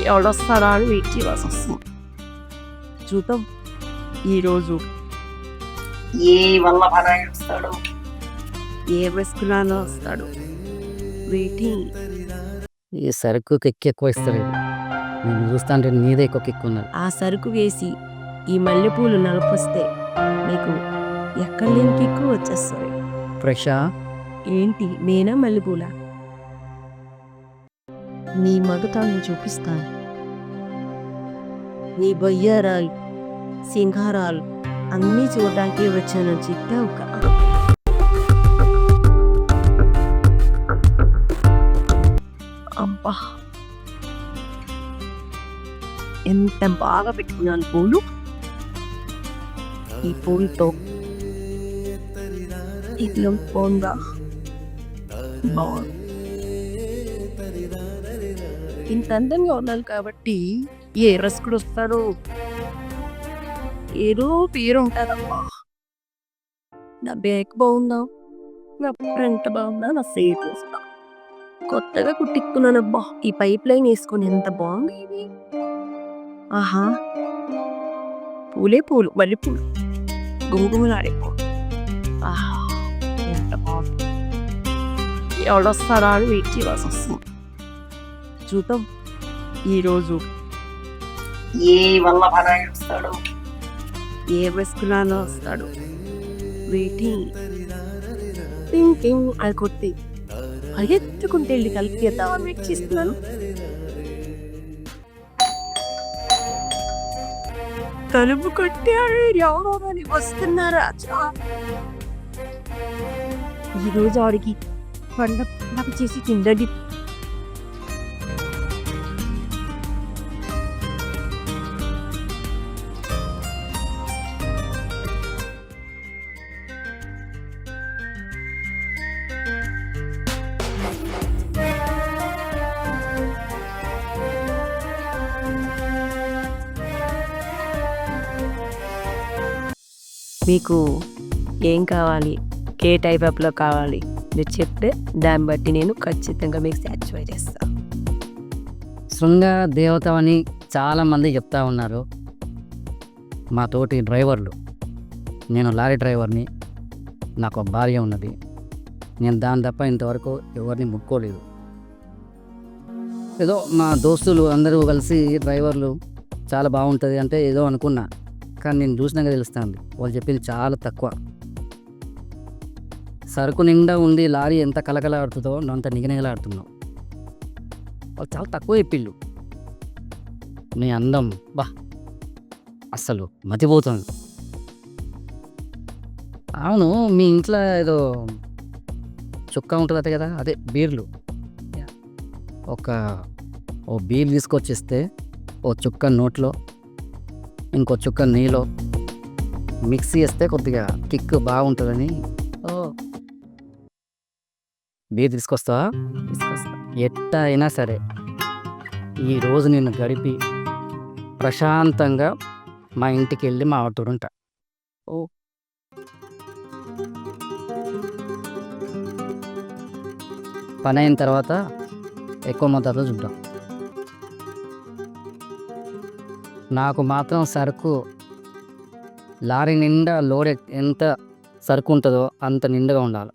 ఎవడొస్తాడా అని వెయిట్ చేయాల్సి వస్తుంది. చూద్దాం ఈరోజు ఏ వల్లభనాయుడు వస్తాడు, ఏ వేసుకున్నానో వస్తాడు. వెయిటింగ్. ఈ సరుకు కిక్ ఎక్కువ ఇస్తలేదు. నేను చూస్తా అంటే నీదే ఎక్కువ కిక్ ఉన్నది. ఆ సరుకు వేసి ఈ మల్లెపూలు నలిపిస్తే మీకు ఎక్కడ లేని కిక్కు వచ్చేస్తుంది. ఫ్రెషా? ఏంటి నేనా మల్లెపూల? నీ మగతాన్ని చూపిస్తాను. నీ బొయ్యారాలు సింగారాలు అన్నీ చూడడానికి వచ్చానని చెప్పావు కదా. అబ్బా ఎంత బాగా పెట్టుకున్నాను పూలు. ఈ పూలతో ఇట్లా బాగుందా? బాగుంది. ఇంత అందంగా ఉన్నాను కాబట్టి ఏ రసకుడు వస్తాడు, ఏదో పేరు ఉంటుందమ్మా. నా బ్యాగ్ బాగుందా, నా ఫ్రంట్ బాగుందా, నా సేట్ వస్తా. కొత్తగా కుట్టిక్కున్నానబ్బా. ఈ పైప్ లైన్ వేసుకొని ఎంత బాగుంది ఇది. ఆహా పూలే పూలు, మల్లె పూలు, గుమగుమలాడే పూలు. ఆహా ఎంత బాగుంది. ఎవడొస్తాడా అని వెయిట్ చేయాల్సి వస్తుంది. చూద్దాం ఈరోజు ఏ వల్లభనాయుడు వస్తాడు, ఏ వేసుకున్నానో వస్తాడు. వెయిటింగ్. థింకింగ్ అది కొట్టి పరిగెత్తుకుంటే వెళ్ళి కలిపేద్దామని వెయిట్ చేస్తున్నాను. తలుపు కొట్టాడు, ఎవరో అని వస్తున్నారా? ఈరోజు ఆడికి పండగ చేసి తిండి. మీకు ఏం కావాలి, ఏ టైప్ అప్లో కావాలి మీరు చెప్తే దాన్ని బట్టి నేను ఖచ్చితంగా మీకు సాటిస్ఫై చేస్తాను. శృంగ దేవత అని చాలామంది చెప్తా ఉన్నారు మా తోటి డ్రైవర్లు. నేను లారీ డ్రైవర్ని, నాకు ఒక భార్య ఉన్నది. నేను దాని తప్ప ఇంతవరకు ఎవరిని ముక్కోలేదు. ఏదో మా దోస్తులు అందరూ కలిసి డ్రైవర్లు చాలా బాగుంటుంది అంటే ఏదో అనుకున్నా, కానీ నేను చూసినాక తెలుస్తుంది వాళ్ళు చెప్పింది చాలా తక్కువ. సరుకు నిండా ఉండి లారీ ఎంత కలకలాడుతుందో నువ్వు అంత నిగనిగలాడుతున్నావు. వాళ్ళు చాలా తక్కువ చెప్పిళ్ళు. నీ అందం బా అస్సలు మతిపోతుంది. అవును, మీ ఇంట్లో ఏదో చుక్క ఉంటుంది కదా, అదే బీర్లు. ఓ బీర్ తీసుకొచ్చిస్తే ఓ చుక్క నోట్లో ఇంకో చుక్క నీలో మిక్స్ చేస్తే కొద్దిగా కిక్ బాగుంటుందని. ఓ బీర్ తీసుకొస్తావా? తీసుకొస్తా. ఎట్టా అయినా సరే ఈరోజు నేను గడిపి ప్రశాంతంగా మా ఇంటికి వెళ్ళి మా ఆటోడుంటా. ఓ పని అయిన తర్వాత ఎక్కువ మొత్తంలో చూద్దాం. నాకు మాత్రం సరుకు లారీ నిండా లోడ్ ఎంత సరుకు ఉంటుందో అంత నిండుగా ఉండాలి.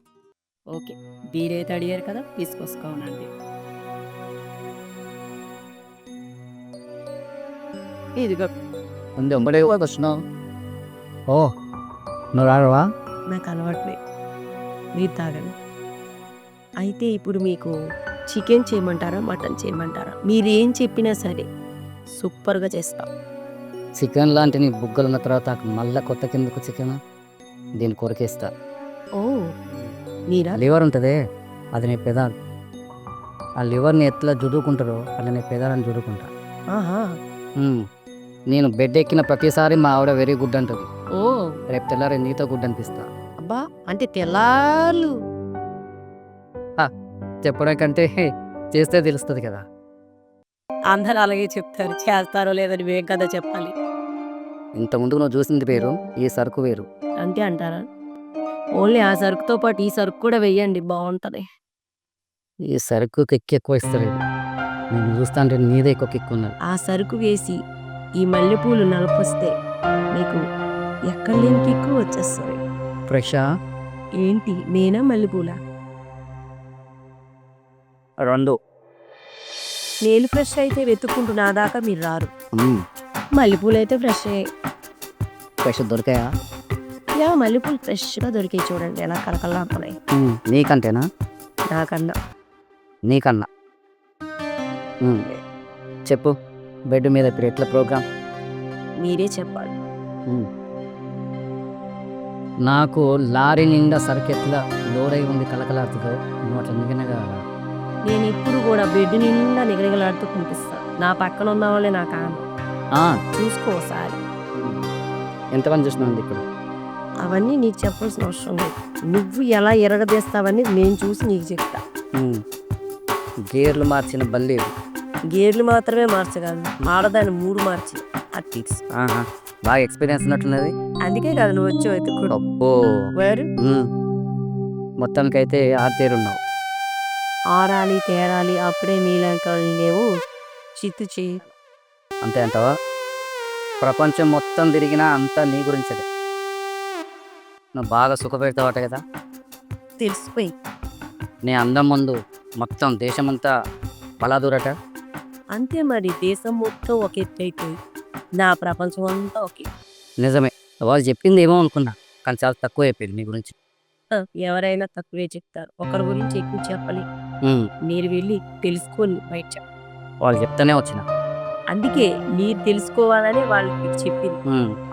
ఓకే, బీరైతే అడిగారు కదా, తీసుకొసుకోనండి. ఇదిగో అంతే ఒంబడే వచ్చినావు. ఓ నువ్వు రావా? నాకు అలవాట్లేదు, మీరు తాగండి. అయితే ఇప్పుడు మీకు చికెన్ చేయమంటారా, మటన్ చేయమంటారా? మీరు ఏం చెప్పినా సరే సూపర్గా చేస్తాం. చికెన్ లాంటి నీ బుగ్గలు ఉన్న తర్వాత మళ్ళీ కొత్త కిందకు చికెన్ దీన్ని కొరికేస్తా. ఓ మీరా? లివర్ ఉంటుంది, అది నీ పెదాలు. ఆ లివర్ని ఎట్లా జుడుకుంటారో అలా నీ పెదాలని జుడుకుంటా. ఆహా. నేను బెడ్ ఎక్కిన ప్రతిసారి మా ఆవిడ వెరీ గుడ్ అంటుంది. ఓ రేపు తెల్లారి నీతో గుడ్ అనిపిస్తా. అబ్బా, అంటే తెల్లార్లు చెప్పడం కంటే చేస్తే తెలుస్తుంది కదా. అందరూ అలాగే చెప్తారు, చేస్తారో లేదని మేము కదా చెప్పాలి. ఇంత ముందుకు నువ్వు చూసింది వేరు, ఈ సరుకు వేరు. అంతే అంటారా? ఓన్లీ ఆ సరుకుతో పాటు ఈ సరుకు కూడా వెయ్యండి, బాగుంటుంది. ఈ సరుకు ఎక్కువ ఇస్తలేదు. నేను చూస్తా అంటే నీదే ఎక్కువ కిక్కు ఉన్నది. ఆ సరుకు వేసి ఈ మల్లెపూలు నలపొస్తే నీకు ఎక్కడ లేని కిక్కు వచ్చేస్తుంది. ఫ్రెషా? ఏంటి నేనా మల్లెపూలా? 2. నేను ఫ్రెష్ అయితే వెతుక్కుంటూ నా దాకా మీరు రారు. హ్మ్. మల్లెపూలు అయితే ఫ్రెష్ ఫ్రెష్ దొరికాయా? మల్లెపూలు ఫ్రెష్గా దొరికాయి. చూడండి ఎలా కలకల్లాడుతున్నాయి. నీకంటేనా? నాకన్నా నీకన్నా. చెప్పు, బెడ్ మీద ఇప్పుడు ఎట్లా ప్రోగ్రామ్? మీరే చెప్పాలి. నాకు లారీ నిండా సరుకెట్లా లోరై ఉంది కలకలాడుతుందో నువ్వు అట్లా నిగనగా నేను ఇప్పుడు కూడా బెడ్ నిండా నిగనిగలాడుతూ కనిపిస్తాను. నా పక్కన ఉన్న వాళ్ళే నాకు ఆనందం. చూసుకో ఒకసారి. ఎంతమంది చూసినావు ఇక్కడ? అవన్నీ నీకు చెప్పాల్సిన అవసరం లేదు. నువ్వు ఎలా ఎరగదీస్తావని నేను చూసి నీకు చెప్తా. గేర్లు మార్చిన బల్లి. గేర్లు మాత్రమే మార్చగలను, ఆడదాన్ని 3 మార్చి. అట్టిక్స్ బాగా ఎక్స్పీరియన్స్ ఉన్నట్టున్నది. అందుకే కదా నువ్వు వచ్చి వెతుక్కోడు. అబ్బో, వేరు మొత్తానికైతే ఆర్తేరున్నావు. ఆరాలి తేరాలి అప్పుడే నీలంకలు లేవు చిత్తు చేయి. అంతే అంటావా? ప్రపంచం మొత్తం తిరిగినా అంతా నీ గురించదే. నువ్వు బాగా సుఖపెడతావట కదా. తెలిసిపోయి నీ అందం ముందు మొత్తం దేశమంతా బలాదూరట. అంతే మరి. దేశం మొత్తం ఒక ఎత్తు అయిపోయి నా ప్రపంచం అంతా ఒకే. నిజమే, వాళ్ళు చెప్పింది ఏమో అనుకున్నా, కానీ చాలా తక్కువ అయిపోయింది నీ గురించి. ఎవరైనా తక్కువే చెప్తారు, ఒకరి గురించి ఎక్కువ చెప్పాలి. మీరు వెళ్ళి తెలుసుకోండి బయట చెప్పండి. వాళ్ళు చెప్తానే వచ్చిన. అందుకే మీరు తెలుసుకోవాలని వాళ్ళకి చెప్పింది.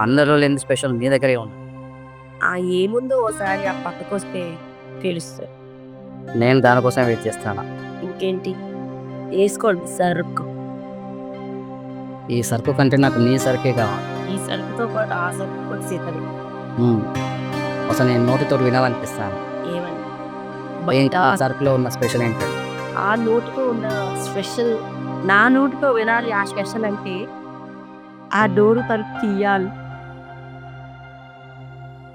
అందరిలో లేని స్పెషల్ నీ దగ్గరే ఉంది. ఏముందో ఒకసారి ఆ పక్కకు వస్తే తెలుస్తుంది. నేను దానికోసం వెయిట్ చేస్తాను. ఇంకేంటి వేసుకోండి సరుకు. ఈ సరుకు కంటే నాకు నీ సరుకే కావాలి. ఈ సరుకుతో పాటు ఆ సరుకు కూడా సీతది. అసలు నేను నోటితో వినాలనిపిస్తాను. ఏమని ఆ సరుకులో ఉన్న స్పెషల్ ఏంటంటే ఆ నోటితో ఉన్న స్పెషల్. నా నోటితో వినాలి ఆ స్పెషల్ అంటే ఆ డోరు తలుపు తీయాలి.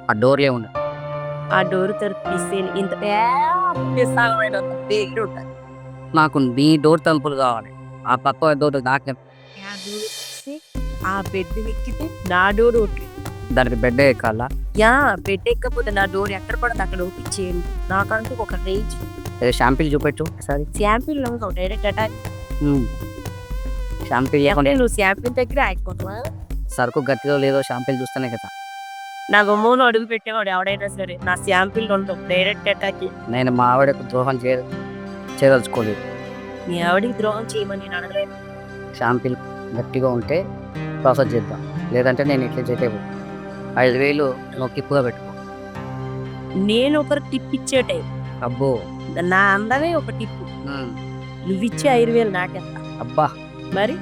ఆ డోర్లే ఉంది. ఆ డోరు తలుపు తీస్తే ఇంత ఉంటుంది. నాకు నీ డోర్ తలుపులు కావాలి. ఆ పక్క డోర్ నాకు. ఆ బెడ్ ఎక్కితే నా డోర్ ఓకే. దానికి బెడ్ ఎక్కాలా? బెడ్ ఎక్కకపోతే నా డోర్ ఎక్కడ పడితే అక్కడ ఓపించేయండి. నాకంటూ ఒక రేంజ్. షాంపిల్ చూపెట్టు ఒకసారి. Sample direct attack. షాంపిల్ నువ్వు శాంపిల్ దగ్గర ఆగిపోతావా? సరుకు గట్టిలో లేదో షాంపిల్ చూస్తానే కదా. నా గుమ్మంలో అడుగు పెట్టేవాడు ఎవడైనా సరే నా శాంపిల్ ఉండవు, డైరెక్ట్ అటాక్. నేను మా ఆవిడకు ద్రోహం చేయదలుచుకోలేదు. మీ ఆవిడికి ద్రోహం చేయమని నేను అడగలేదు. షాంపిల్ గట్టిగా ఉంటే ప్రాసెస్ చేద్దాం, లేదంటే నేను ఇట్లా చేయలేవు. 5,000 నువ్వు కిప్పుగా పెట్టుకో. నేను ఒకరు టిప్ ఇచ్చే టైం. అబ్బో, నా అందమే ఒక టిప్. నువ్విచ్చే 5,000 నాకెంత? అబ్బా, మరి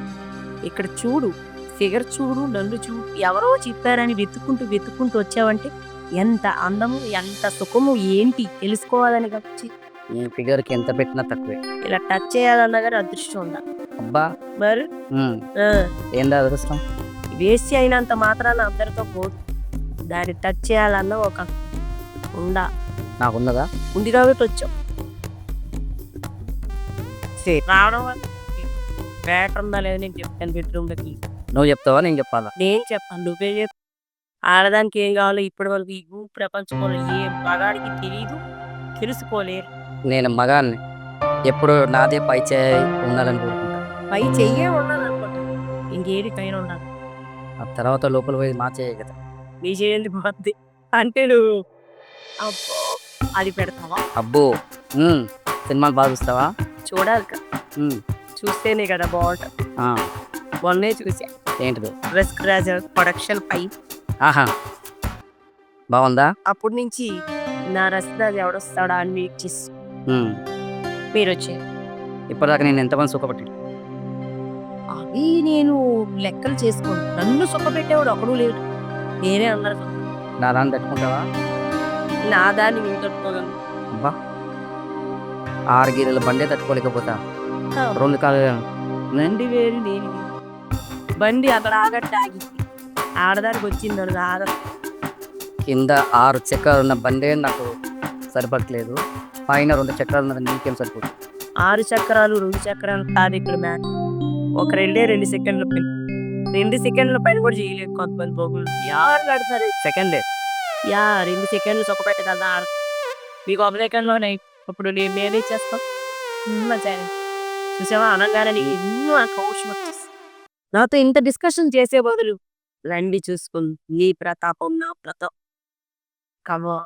ఇక్కడ చూడు, ఫిగర్ చూడు, నన్ను చూడు. ఎవరో చెప్పారని వెతుక్కుంటూ వచ్చావంటే ఎంత అందము ఎంత సుఖము ఏంటి తెలుసుకోవాలని వచ్చి. నీ ఫిగర్కి ఎంత పెట్టినా తక్కువే. ఇలా టచ్ చేయాలన్నా కానీ అదృష్టం ఉందా? అబ్బా, మరి ఏందా అదృష్టం? వేస్ట్ అయినంత మాత్రాన అందరితో పోదు. దాన్ని టచ్ చేయాలన్న ఒక ఉందా? నాకున్నదా? ఉంది కాబట్టి వచ్చాం. రావడం వల్ల బ్యాటర్ ఉందా లేదా నేను చెప్తాను. బెడ్రూమ్లోకి నువ్వు చెప్తావా నేను చెప్పాలా? నేను చెప్పాను, నువ్వే చెప్పు. ఆడదానికి ఏం కావాలో ఇప్పటి వరకు ఈ ప్రపంచంలో ఏ మగాడికి తెలియదు, తెలుసుకోలేరు. నేను మగాన్ని ఎప్పుడు నాదే పై చేయి ఉండాలని కోరుకుంటా. పై చెయ్యే ఉండాలనుకుంటా, ఇంకేది పైన ఉండాలి. ఆ తర్వాత లోపల పోయి మా చేయ కదా. నీ చేయండి బాగుంది అంటే నువ్వు అబ్బో అది పెడతావా? అబ్బో, సినిమాలు బాగా చూస్తావా? చూడాలి కదా, చూస్తేనే కదా బాగుంటుంది. మొన్నే చూసా. ఏంటిది? రిస్క్ రాజర్ ప్రొడక్షన్ పై. ఆహా, బాగుందా? అప్పటి నుంచి నా రసరాజు ఎవడొస్తాడా అని వెయిట్ చేసి మీరు వచ్చారు. ఇప్పటిదాకా నేను ఎంతమంది సుఖపట్టి. అవి నేను లెక్కలు చేసుకోండి. నన్ను సుఖపెట్టేవాడు ఒకడు లేడు, నేనే అన్నారు. నా దాన్ని తట్టుకుంటావా? నా దాన్ని నేను తట్టుకోగలను. అబ్బా, 6 గీరల బండే తట్టుకోలేకపోతా. 2 కాలు నండి వేరు నేను బండి అక్కడ ఆగట్టు ఆగి ఆడదానికి వచ్చింది ఆగ. కింద 6 చక్రాలు ఉన్న బండే నాకు సరిపడట్లేదు, పైన 2 చక్రాలు ఉన్నది నీకేం సరిపోతుంది? 6 చక్రాలు 2 చక్రాలు కాదు ఇక్కడ మ్యాచ్. ఒక 2 సెకండ్ల పని. 2 సెకండ్ల పని కూడా చేయలేదు కొంతమంది బొగులు. ఎవరు కడతారు సెకండ్ 2 సెకండ్లు చొక్కపెట్టగలదా మీకు ఒక సెకండ్లోనే. ఇప్పుడు నేనే చేస్తాం చూసావా అనగానే నీకు ఎన్నో కౌశం వచ్చేసి నాతో ఇంత డిస్కషన్ చేసే బదులు రండి చూసుకుంది నీ ప్రతాపం నా ప్రతాపం కమా.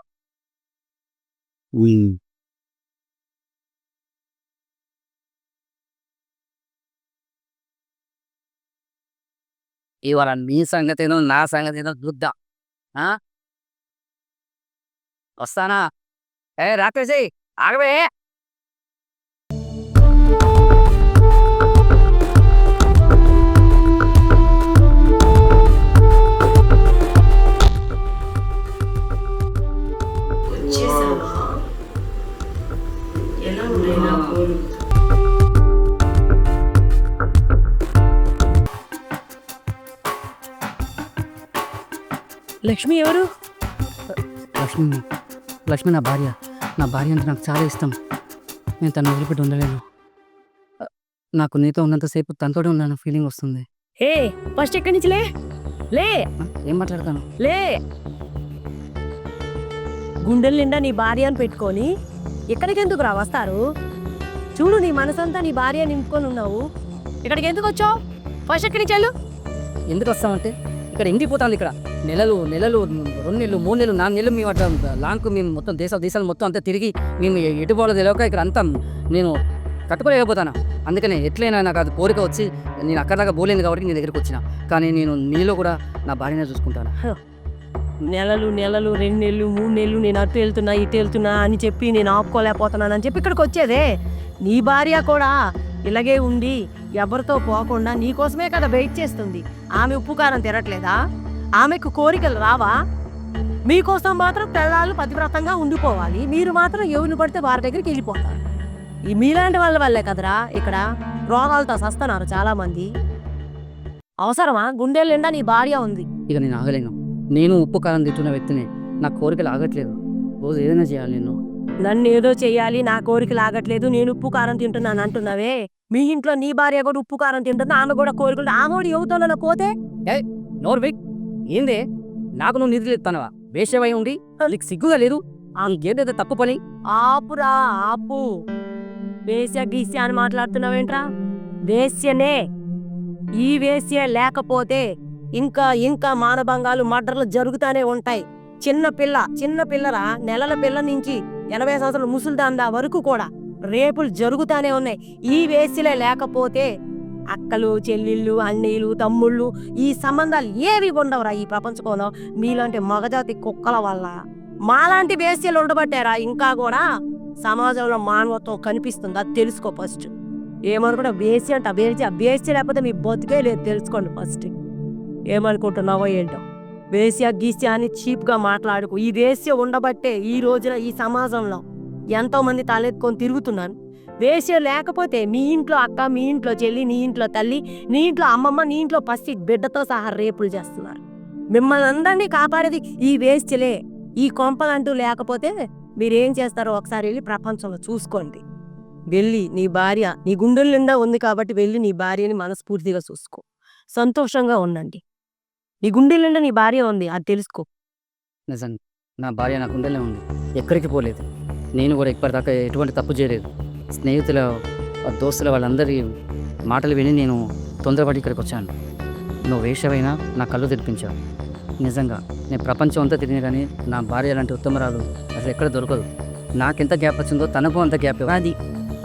ఇవాళ మీ సంగతేనో నా సంగతేనో చూద్దాం. వస్తానా? రాకేసి ఆగవే. లక్ష్మి ఎవరు? లక్ష్మి నా భార్య. నా భార్య అంటే నాకు చాలా ఇష్టం. నేను తను వదిలిపెట్టి ఉండలేను. నాకు నీతో ఉన్నంతసేపు తనతోనే ఉన్నాను ఫీలింగ్ వస్తుంది. హే ఫస్ట్ ఎక్కడి నుంచి లే ఏం మాట్లాడతాను? లే గుండెల నిండా నీ భార్య అని పెట్టుకొని ఇక్కడికి ఎందుకు రా వస్తారు? చూడు నీ మనసంతా నీ భార్య నింపుకొని ఉన్నావు. ఇక్కడికి ఎందుకు వచ్చావు? ఫస్ట్ ఎక్కడి నుంచి వెళ్ళు. ఎందుకు వస్తామంటే ఇక్కడ ఎండిపోతాను. ఇక్కడ నెలలు 2 నెలలు 3 నెలలు 4 నెలలు మేము అట్లా లాంగ్ మేము మొత్తం దేశాలు మొత్తం అంతా తిరిగి మేము ఎటుపోవాలో తెలియక ఇక్కడ అంతా నేను కట్టుకోలేకపోతాను. అందుకనే ఎట్లయినా నాకు అది కోరిక వచ్చి నేను అక్కడదాకా పోలేను కాబట్టి నీ దగ్గరికి వచ్చిన. కానీ నేను నీలో కూడా నా భార్యనే చూసుకుంటాను. నెలలు 2 నెలలు 3 నెలలు నేను అటు వెళ్తున్నా ఇటు వెళ్తున్నా అని చెప్పి నేను ఆపుకోలేకపోతున్నాను అని చెప్పి ఇక్కడికి వచ్చేదే. నీ భార్య కూడా ఇలాగే ఉండి ఎవరితో పోకుండా నీకోసమే కదా వెయిట్ చేస్తుంది. ఆమె ఉప్పు కారం తినట్లేదా? ఆమెకు కోరికలు రావా? మీకోసం మాత్రం పిల్లలు పతివ్రతంగా ఉండిపోవాలి. మీరు మాత్రం ఎవరిని పడితే వారి దగ్గరికి వెళ్ళిపోతారు. ఈ మీలాంటి వాళ్ళ వల్లే కదరా ఇక్కడ రోగాలతో సస్తున్నారు చాలా మంది. అవసరమా? గుండెల నిండా నీ భార్య ఉంది. ఇక నేను ఆగలేను. నేను ఉప్పు కారం తింటున్న వ్యక్తిని. నా కోరికలు ఆగట్లేదు. రోజు ఏదైనా చేయాలి. నన్ను ఏదో చెయ్యాలి, నా కోరికలు ఆగట్లేదు, నేను ఉప్పు కారం తింటున్నాను అంటున్నావే. మీ ఇంట్లో నీ భార్య కూడా ఉప్పు కారం తింటుంది. ఆమె కూడా కోరికలు. ఆమె కూడా ఎవరితోనో పోతే నోరు బిగ్ ఏందే? నాకు నువ్వు నిధులు ఇస్తానవా? వేషవై ఉండి నీకు సిగ్గుగా లేదు? ఇంకేదో తప్పు పని. ఆపురా ఆపు. వేశ్య గీస్య అని మాట్లాడుతున్నావేంట్రా? వేశ్యనే. ఈ వేశ్య లేకపోతే ఇంకా ఇంకా మానభంగాలు మర్డర్లు జరుగుతూనే ఉంటాయి. చిన్న పిల్లరా నెలల పిల్ల నుంచి 80 సంవత్సరాల ముసలిదాందా వరకు కూడా రేపులు జరుగుతూనే ఉన్నాయి. ఈ వేశ్యలే లేకపోతే అక్కలు చెల్లెళ్ళు అన్నీలు తమ్ముళ్ళు ఈ సంబంధాలు ఏవి ఉండవురా ఈ ప్రపంచంలో. మీలాంటి మగజాతి కుక్కల వల్ల మాలాంటి వేశ్యలు ఉండబట్టారా ఇంకా కూడా సమాజంలో మానవత్వం కనిపిస్తుంది. అది తెలుసుకో ఫస్ట్. ఏమనుకుంటా వేశ్య అంట వేశ్య లేకపోతే మీ బతికే లేదు తెలుసుకోండి ఫస్ట్. ఏమనుకుంటున్నావో ఏంటో. వేశ్య గీస్య అని చీప్గా మాట్లాడుకు. ఈ వేశ్య ఉండబట్టే ఈ రోజున ఈ సమాజంలో ఎంతో మంది తలెత్తుకొని తిరుగుతున్నాను. వేశ్య లేకపోతే మీ ఇంట్లో అక్క, మీ ఇంట్లో చెల్లి, నీ ఇంట్లో తల్లి, నీ ఇంట్లో అమ్మమ్మ, నీ ఇంట్లో పసి బిడ్డతో సహా రేపులు చేస్తున్నారు. మిమ్మల్ని అందరినీ కాపాడేది ఈ వేశ్యలే. ఈ కొంపలంటూ లేకపోతే మీరేం చేస్తారో ఒకసారి వెళ్ళి ప్రపంచంలో చూసుకోండి. వెళ్ళి నీ భార్య నీ గుండెల నిండా ఉంది కాబట్టి వెళ్ళి నీ భార్యని మనస్ఫూర్తిగా చూసుకో. సంతోషంగా ఉండండి. నీ గుండెల నిండా నీ భార్య ఉంది, అది తెలుసుకో. నిజంగా నా భార్య నా గుండెలే ఉంది, ఎక్కడికి పోలేదు. నేను కూడా ఇప్పటిదాకా ఎటువంటి తప్పు చేయలేదు. స్నేహితుల దోస్తుల వాళ్ళందరి మాటలు విని నేను తొందరపడి ఇక్కడికి వచ్చాను. నువ్వు వేషమైనా నా కళ్ళు తెరిపించావు. నిజంగా నేను ప్రపంచం అంతా తిరిగి కానీ నా భార్య లాంటి ఉత్తమరాలు అసలు ఎక్కడ దొరకదు. నాకెంత గ్యాప్ వచ్చిందో తనకు అంత గ్యాప్ అది.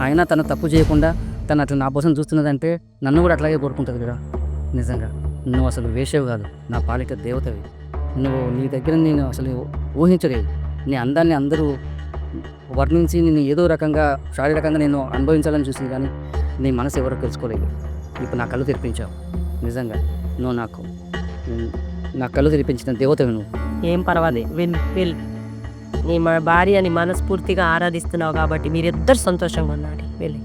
అయినా తను తప్పు చేయకుండా తను అట్లా నా కోసం చూస్తున్నదంటే నన్ను కూడా అట్లాగే కోరుకుంటుంది కదా. నిజంగా నువ్వు అసలు వేషవు కాదు, నా పాలిక దేవతవి. నువ్వు నీ దగ్గర నేను అసలు ఊహించలేదు. నీ అందాన్ని అందరూ వర్ణించి నేను ఏదో రకంగా శారీరకంగా నేను అనుభవించాలని చూసింది కానీ నీ మనసు ఎవరో తెలుసుకోలేదు. ఇప్పుడు నా కళ్ళు తెరిపించావు. నిజంగా నువ్వు నా కళ్ళు తెరిపించిన దేవతవి నువ్వు. ఏం పర్వాలేదు, వెళ్ళి నీ భార్యని మనస్ఫూర్తిగా ఆరాధిస్తున్నావు కాబట్టి మీరిద్దరు సంతోషంగా ఉన్నారు. వెళ్ళి